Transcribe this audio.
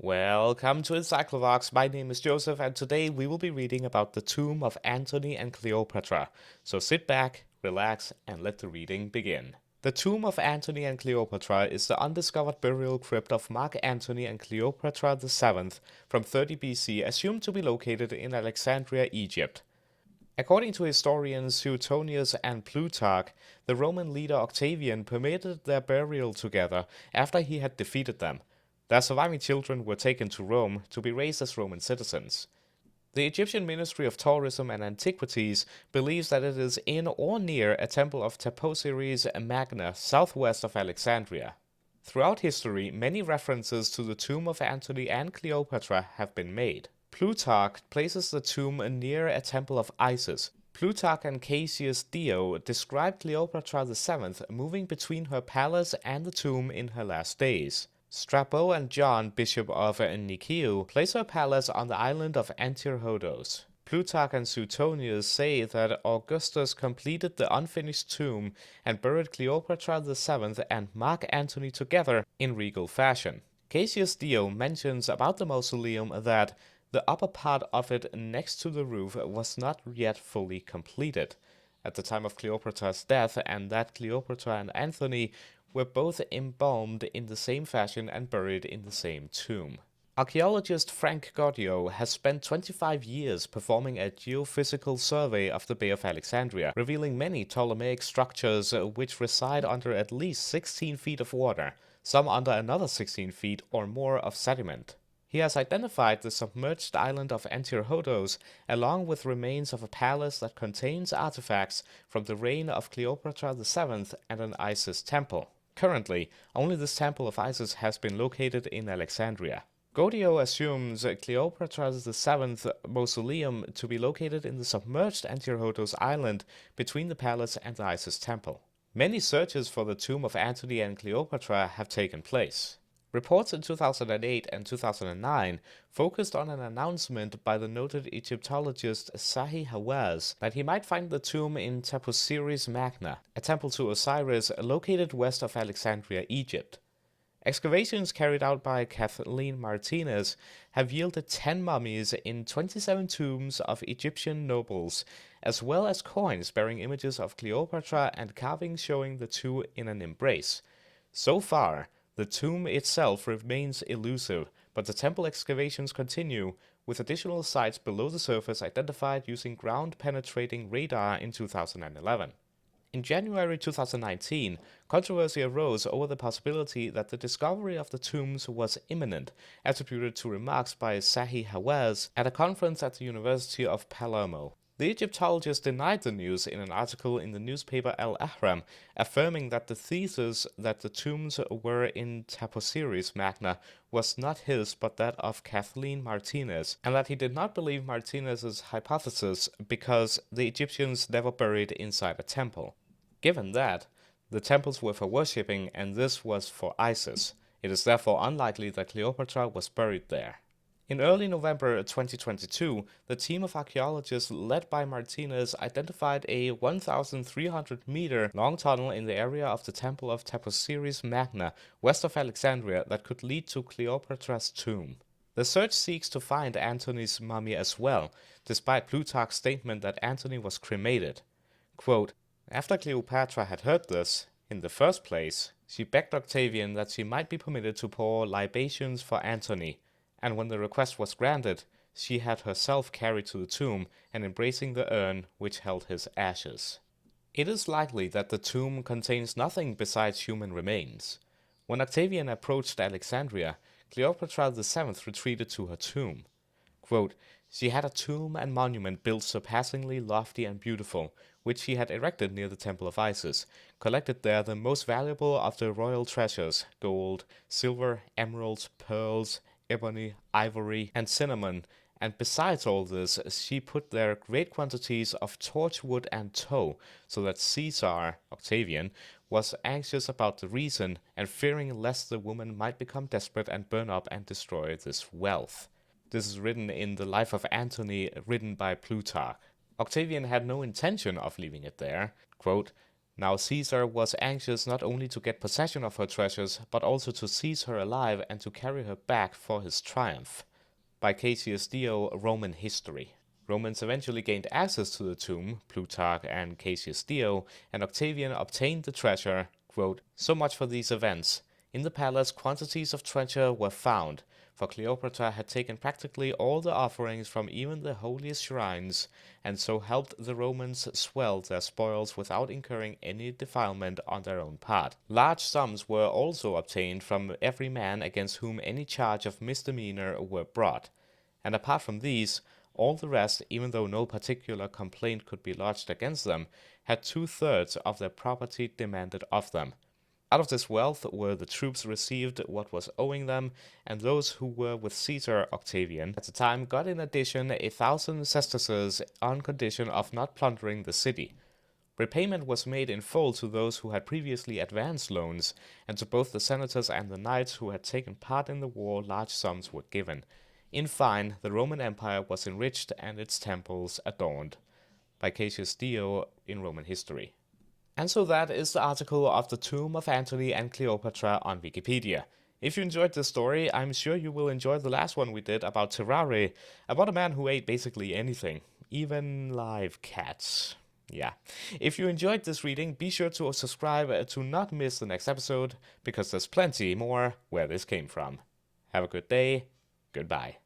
Welcome to EncycloVox. My name is Joseph, and today we will be reading about the tomb of Antony and Cleopatra. So sit back, relax, and let the reading begin. The tomb of Antony and Cleopatra is the undiscovered burial crypt of Mark Antony and Cleopatra VII from 30 BC, assumed to be located in Alexandria, Egypt. According to historians Suetonius and Plutarch, the Roman leader Octavian permitted their burial together after he had defeated them. Their surviving children were taken to Rome to be raised as Roman citizens. The Egyptian Ministry of Tourism and Antiquities believes that it is in or near a temple of Taposiris Magna, southwest of Alexandria. Throughout history, many references to the tomb of Antony and Cleopatra have been made. Plutarch places the tomb near a temple of Isis. Plutarch and Cassius Dio described Cleopatra VII moving between her palace and the tomb in her last days. Strabo and John, bishop of Nicaea, place her palace on the island of Antyrhodos. Plutarch and Suetonius say that Augustus completed the unfinished tomb and buried Cleopatra VII and Mark Antony together in regal fashion. Cassius Dio mentions about the mausoleum that the upper part of it next to the roof was not yet fully completed at the time of Cleopatra's death, and that Cleopatra and Antony were both embalmed in the same fashion and buried in the same tomb. Archaeologist Frank Gaudio has spent 25 years performing a geophysical survey of the Bay of Alexandria, revealing many Ptolemaic structures which reside under at least 16 feet of water, some under another 16 feet or more of sediment. He has identified the submerged island of Antyrhodos along with remains of a palace that contains artifacts from the reign of Cleopatra VII and an Isis temple. Currently, only this temple of Isis has been located in Alexandria. Gaudio assumes Cleopatra VII's mausoleum to be located in the submerged Antyrhodos island between the palace and the Isis temple. Many searches for the tomb of Antony and Cleopatra have taken place. Reports in 2008 and 2009 focused on an announcement by the noted Egyptologist Zahi Hawass that he might find the tomb in Taposiris Magna, a temple to Osiris located west of Alexandria, Egypt. Excavations carried out by Kathleen Martinez have yielded 10 mummies in 27 tombs of Egyptian nobles, as well as coins bearing images of Cleopatra and carvings showing the two in an embrace. So far, the tomb itself remains elusive, but the temple excavations continue, with additional sites below the surface identified using ground-penetrating radar in 2011. In January 2019, controversy arose over the possibility that the discovery of the tombs was imminent, attributed to remarks by Zahi Hawass at a conference at the University of Palermo. The Egyptologist denied the news in an article in the newspaper Al Ahram, affirming that the thesis that the tombs were in Taposiris Magna was not his but that of Kathleen Martinez, and that he did not believe Martinez's hypothesis because the Egyptians never buried inside a temple. Given that, the temples were for worshipping and this was for Isis, it is therefore unlikely that Cleopatra was buried there. In early November 2022, the team of archaeologists led by Martinez identified a 1,300-meter long tunnel in the area of the Temple of Taposiris Magna, west of Alexandria, that could lead to Cleopatra's tomb. The search seeks to find Antony's mummy as well, despite Plutarch's statement that Antony was cremated. Quote, "After Cleopatra had heard this, in the first place, she begged Octavian that she might be permitted to pour libations for Antony, and when the request was granted, she had herself carried to the tomb and embracing the urn which held his ashes." It is likely that the tomb contains nothing besides human remains. When Octavian approached Alexandria, Cleopatra VII retreated to her tomb. Quote, "She had a tomb and monument built surpassingly lofty and beautiful, which she had erected near the temple of Isis, collected there the most valuable of the royal treasures, gold, silver, emeralds, pearls, ebony, ivory, and cinnamon, and besides all this, she put there great quantities of torchwood and tow, so that Caesar, Octavian, was anxious about the reason, and fearing lest the woman might become desperate and burn up and destroy this wealth." This is written in the Life of Antony, written by Plutarch. Octavian had no intention of leaving it there. Quote, Now Caesar was anxious not only to get possession of her treasures, but also to seize her alive and to carry her back for his triumph. By Cassius Dio, Roman History. Romans eventually gained access to the tomb, Plutarch and Cassius Dio, and Octavian obtained the treasure. Quote, "So much for these events. In the palace, quantities of treasure were found, for Cleopatra had taken practically all the offerings from even the holiest shrines, and so helped the Romans swell their spoils without incurring any defilement on their own part. Large sums were also obtained from every man against whom any charge of misdemeanor were brought. And apart from these, all the rest, even though no particular complaint could be lodged against them, had 2/3 of their property demanded of them. Out of this wealth were the troops received what was owing them, and those who were with Caesar Octavian at the time got in addition 1,000 sesterces on condition of not plundering the city. Repayment was made in full to those who had previously advanced loans, and to both the senators and the knights who had taken part in the war large sums were given. In fine, the Roman Empire was enriched and its temples adorned." By Cassius Dio in Roman History. And so that is the article of the Tomb of Antony and Cleopatra on Wikipedia. If you enjoyed this story, I'm sure you will enjoy the last one we did about terrare, about a man who ate basically anything, even live cats. Yeah. If you enjoyed this reading, be sure to subscribe to not miss the next episode, because there's plenty more where this came from. Have a good day. Goodbye.